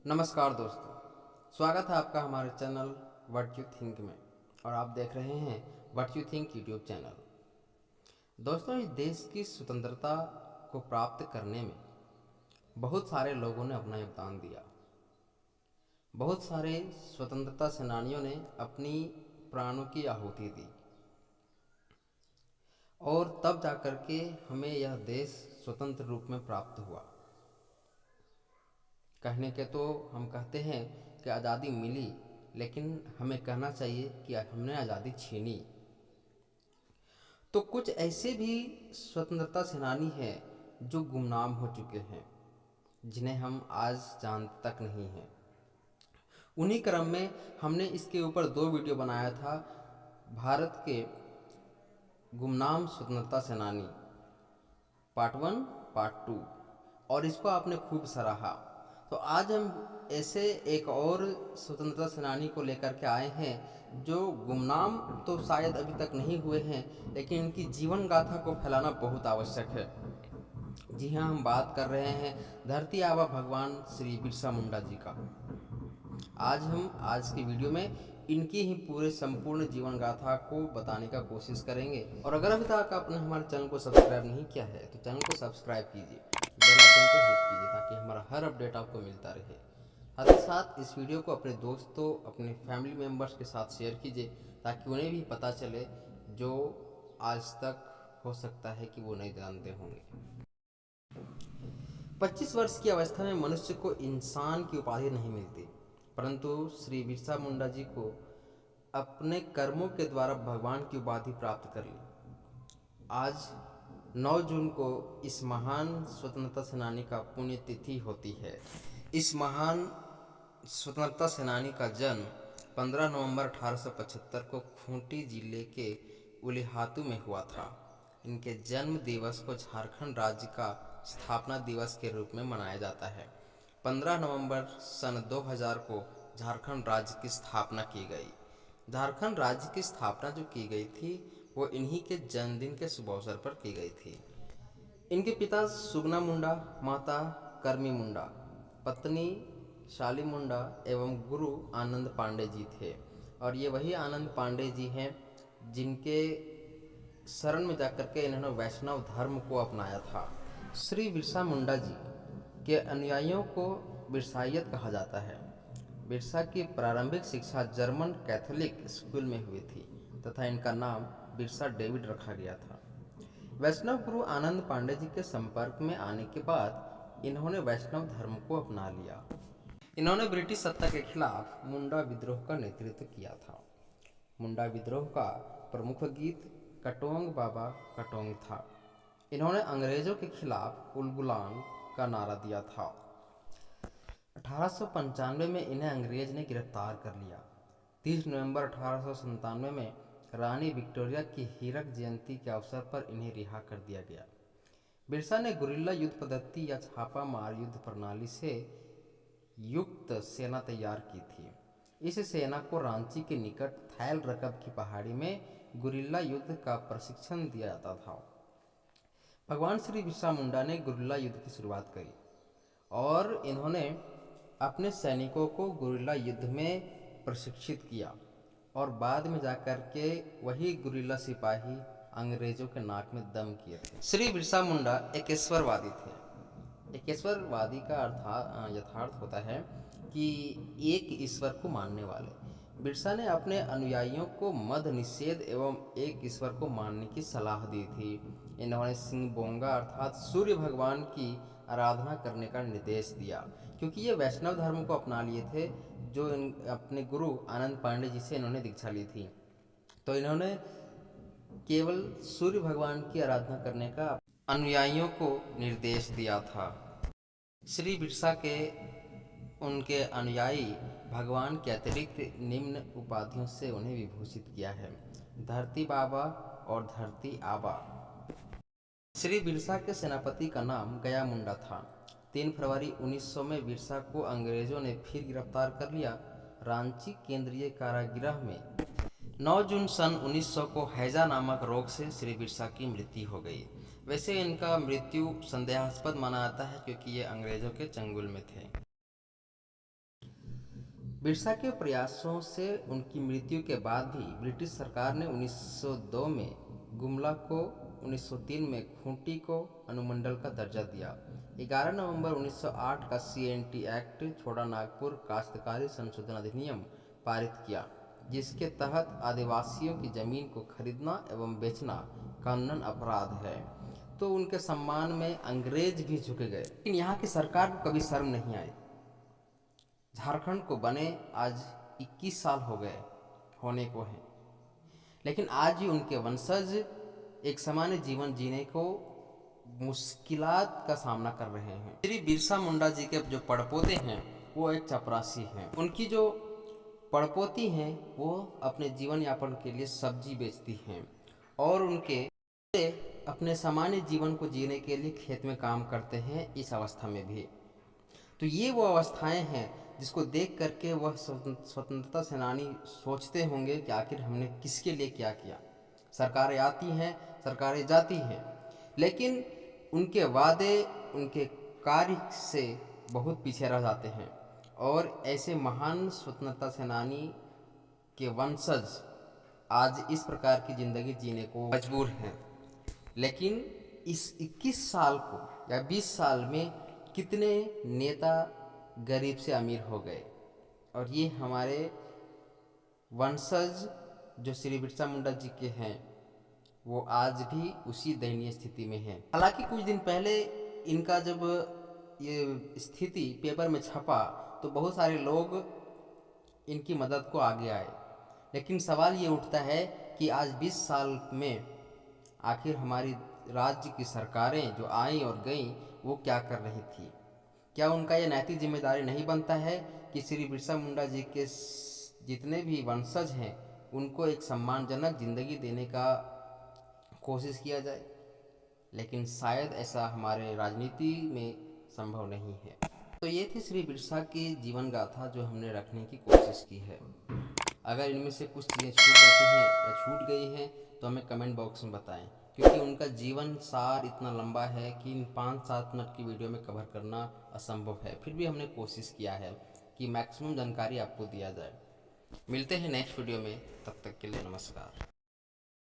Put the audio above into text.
नमस्कार दोस्तों, स्वागत है आपका हमारे चैनल व्हाट यू थिंक में। और आप देख रहे हैं what you think YouTube channel. दोस्तों, इस देश की स्वतंत्रता को प्राप्त करने में बहुत सारे लोगों ने अपना योगदान दिया। बहुत सारे स्वतंत्रता सेनानियों ने अपनी प्राणों की आहुति दी और तब जाकर के हमें यह देश स्वतंत्र रूप में प्राप्त हुआ। कहने के तो हम कहते हैं कि आज़ादी मिली, लेकिन हमें कहना चाहिए कि हमने आज़ादी छीनी। तो कुछ ऐसे भी स्वतंत्रता सेनानी हैं जो गुमनाम हो चुके हैं, जिन्हें हम आज जानते तक नहीं हैं। उन्हीं क्रम में हमने इसके ऊपर 2 वीडियो बनाया था, भारत के गुमनाम स्वतंत्रता सेनानी पार्ट 1 पार्ट 2, और इसको आपने खूब सराहा। तो आज हम ऐसे एक और स्वतंत्रता सेनानी को लेकर के आए हैं जो गुमनाम तो शायद अभी तक नहीं हुए हैं, लेकिन इनकी जीवन गाथा को फैलाना बहुत आवश्यक है। जी हाँ, हम बात कर रहे हैं धरती आबा भगवान श्री बिरसा मुंडा जी का। आज की वीडियो में इनकी ही पूरे संपूर्ण जीवन गाथा को बताने का कोशिश करेंगे। और अगर अभी तक आपने हमारे चैनल को सब्सक्राइब नहीं किया है तो चैनल को सब्सक्राइब कीजिए, बेल आइकन को हिट कीजिए ताकि हमारा हर अपडेट आपको मिलता रहे। साथ ही साथ इस वीडियो को अपने दोस्तों, अपने फैमिली मेम्बर्स के साथ शेयर कीजिए ताकि उन्हें भी पता चले जो आज तक हो सकता है कि वो नहीं जानते होंगे। 25 वर्ष की अवस्था में मनुष्य को इंसान की उपाधि नहीं मिलती, परंतु श्री बिरसा मुंडा जी को अपने कर्मों के द्वारा भगवान की उपाधि प्राप्त कर ली। आज 9 जून को इस महान स्वतंत्रता सेनानी का पुण्यतिथि होती है। इस महान स्वतंत्रता सेनानी का जन्म 15 नवंबर 1875 को खूंटी जिले के उलिहातू में हुआ था। इनके जन्म दिवस को झारखंड राज्य का स्थापना दिवस के रूप में मनाया जाता है। 15 नवंबर सन 2000 को झारखंड राज्य की स्थापना की गई। झारखंड राज्य की स्थापना जो की गई थी वो इन्हीं के जन्मदिन के शुभ अवसर पर की गई थी। इनके पिता सुगना मुंडा, माता कर्मी मुंडा, पत्नी शाली मुंडा एवं गुरु आनंद पांडे जी थे। और ये वही आनंद पांडे जी हैं जिनके शरण में जाकर के इन्होंने वैष्णव धर्म को अपनाया था। श्री बिरसा मुंडा जी के अनुयायियों को बिरसाइयत कहा जाता है। बिरसा की प्रारंभिक शिक्षा जर्मन कैथोलिक स्कूल में हुई थी तथा इनका नाम बिरसा डेविड रखा गया था। वैष्णव गुरु आनंद पांडे जी के संपर्क में आने के बाद इन्होंने वैष्णव धर्म को अपना लिया। इन्होंने ब्रिटिश सत्ता के खिलाफ मुंडा विद्रोह का नेतृत्व किया था। मुंडा विद्रोह का प्रमुख गीत कटोंग बाबा कटोंग था। इन्होंने अंग्रेजों के खिलाफ उलगुलान का नारा दिया था। 1895 में इन्हें अंग्रेज ने गिरफ्तार कर लिया। 30 नवंबर 1897 में रानी विक्टोरिया की हीरक जयंती के अवसर पर इन्हें रिहा कर दिया गया। बिरसा ने गुरिल्ला युद्ध पद्धति या छापा मार युद्ध प्रणाली से युक्त सेना तैयार की थी। इस सेना को रांची के निकट थैल रकब की पहाड़ी में गुरिल्ला युद्ध का प्रशिक्षण दिया जाता था। भगवान श्री बिरसा मुंडा ने गुरिल्ला युद्ध की शुरुआत करी और इन्होंने अपने सैनिकों को गुरिल्ला युद्ध में प्रशिक्षित किया और बाद में जाकर के वही गुरिल्ला सिपाही अंग्रेजों के नाक में दम किए थे। श्री बिरसा मुंडा एकेश्वरवादी थे। एकेश्वरवादी का यथार्थ होता है कि एक ईश्वर को मानने वाले। बिरसा ने अपने अनुयायियों को मद निषेध एवं एक ईश्वर को मानने की सलाह दी थी। इन्होंने सिंगबोंगा अर्थात सूर्य भगवान की आराधना करने का निर्देश दिया, क्योंकि ये वैष्णव धर्म को अपना लिए थे जो अपने गुरु आनंद पांडे जी से इन्होंने दीक्षा ली थी। तो इन्होंने केवल सूर्य भगवान की आराधना करने का अनुयायियों को निर्देश दिया था। श्री बिरसा के उनके अनुयायी भगवान के अतिरिक्त निम्न उपाधियों से उन्हें विभूषित किया है: धरती बाबा और धरती आबा। श्री बिरसा के सेनापति का नाम गया मुंडा था। 3 फरवरी 1900 में बिरसा को अंग्रेजों ने फिर गिरफ्तार कर लिया। रांची केंद्रीय कारागृह में 9 जून सन 1900 को हैजा नामक रोग से श्री बिरसा की मृत्यु हो गई। वैसे इनका मृत्यु संदेहास्पद माना जाता है क्योंकि ये अंग्रेजों के चंगुल में थे। बिरसा के प्रयासों से उनकी मृत्यु के बाद भी ब्रिटिश सरकार ने 1902 में गुमला को, 1903 में खूंटी को अनुमंडल का दर्जा दिया। 11 नवंबर 1908 का CNT एक्ट छोड़ा नागपुर काश्तकारी संशोधन अधिनियम पारित किया, जिसके तहत आदिवासियों की जमीन को खरीदना एवं बेचना कानूनन अपराध है। तो उनके सम्मान में अंग्रेज भी झुक गए, लेकिन यहाँ की सरकार को कभी शर्म नहीं आई। झारखंड को बने आज 21 साल हो गए होने को हैं, लेकिन आज भी उनके वंशज एक सामान्य जीवन जीने को मुश्किलात का सामना कर रहे हैं। श्री बिरसा मुंडा जी के जो पड़पोते हैं वो एक चपरासी हैं। उनकी जो पड़पोती हैं वो अपने जीवन यापन के लिए सब्जी बेचती हैं और उनके अपने सामान्य जीवन को जीने के लिए खेत में काम करते हैं इस अवस्था में भी। तो ये वो अवस्थाएं हैं जिसको देख करके वह स्वतंत्रता सेनानी सोचते होंगे कि आखिर हमने किसके लिए क्या किया। सरकारें आती हैं, सरकारें जाती हैं, लेकिन उनके वादे, उनके कार्य से बहुत पीछे रह जाते हैं और ऐसे महान स्वतंत्रता सेनानी के वंशज आज इस प्रकार की ज़िंदगी जीने को मजबूर हैं। लेकिन इस 21 साल को या 20 साल में कितने नेता गरीब से अमीर हो गए, और ये हमारे वंशज जो श्री बिरसा मुंडा जी के हैं वो आज भी उसी दयनीय स्थिति में हैं। हालांकि कुछ दिन पहले इनका जब ये स्थिति पेपर में छपा तो बहुत सारे लोग इनकी मदद को आगे आए, लेकिन सवाल ये उठता है कि आज 20 साल में आखिर हमारी राज्य की सरकारें जो आईं और गईं वो क्या कर रही थी। क्या उनका ये नैतिक जिम्मेदारी नहीं बनता है कि श्री बिरसा मुंडा जी के जितने भी वंशज हैं उनको एक सम्मानजनक जिंदगी देने का कोशिश किया जाए। लेकिन शायद ऐसा हमारे राजनीति में संभव नहीं है। तो ये थी श्री बिरसा की जीवन गाथा जो हमने रखने की कोशिश की है। अगर इनमें से कुछ चीज़ें छूट जाती हैं या छूट गई हैं तो हमें कमेंट बॉक्स में बताएं, क्योंकि उनका जीवन सार इतना लंबा है कि इन 5-7 मिनट की वीडियो में कवर करना असंभव है। फिर भी हमने कोशिश किया है कि मैक्सिमम जानकारी आपको दिया जाए। मिलते हैं नेक्स्ट वीडियो में, तब तक के लिए नमस्कार।